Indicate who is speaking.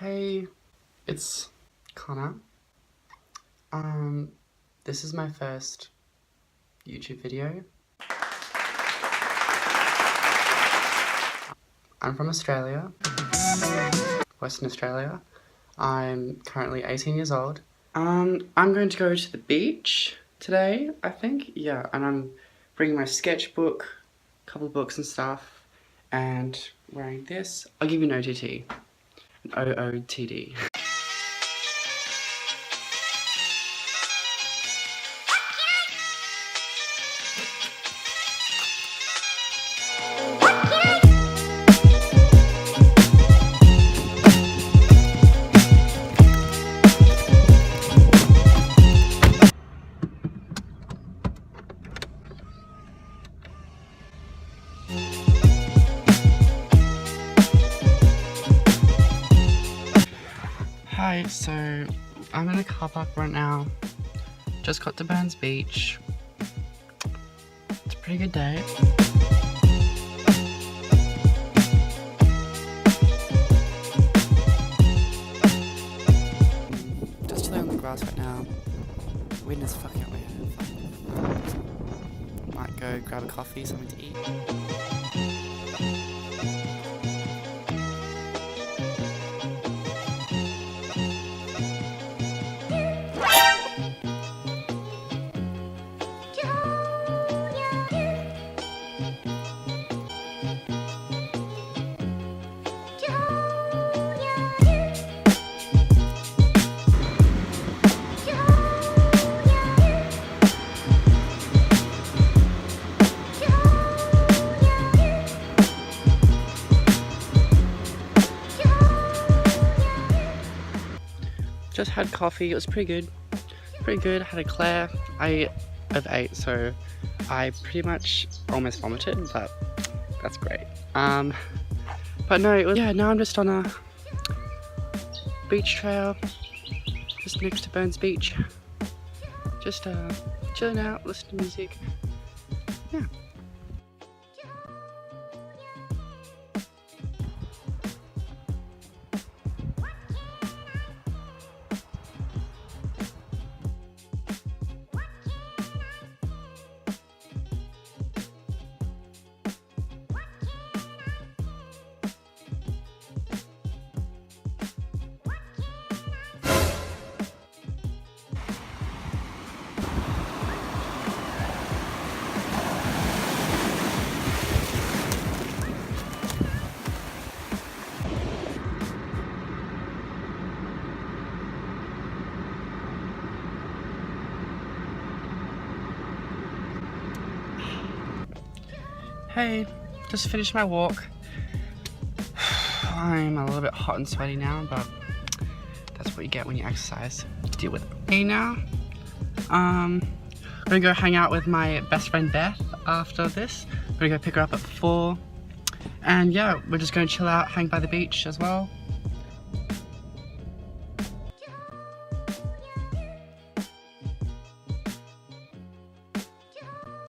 Speaker 1: Hey, it's Connor. This is my first YouTube video. I'm from Australia, Western Australia. I'm currently 18 years old. I'm going to go to the beach today, I think. Yeah, and I'm bringing my sketchbook, a couple of books and stuff, and wearing this. I'll give you an OTT. An OOTD. Hi, so I'm in a car park right now. Just got to Burns Beach. It's a pretty good day. Just chilling on the grass right now. The wind is fucking up my head. Might go grab a coffee, something to eat. Just had coffee, it was pretty good. Pretty good, had a Claire. I have 8, so I pretty much almost vomited, but that's great. But no, it was, yeah, now I'm just on a beach trail, just next to Burns Beach. Just chilling out, listening to music. Yeah. Hey, just finished my walk. I'm a little bit hot and sweaty now, but that's what you get when you exercise. Deal with it. Hey now, I'm gonna go hang out with my best friend Beth after this. I'm gonna go pick her up at 4. And yeah, we're just gonna chill out, hang by the beach as well.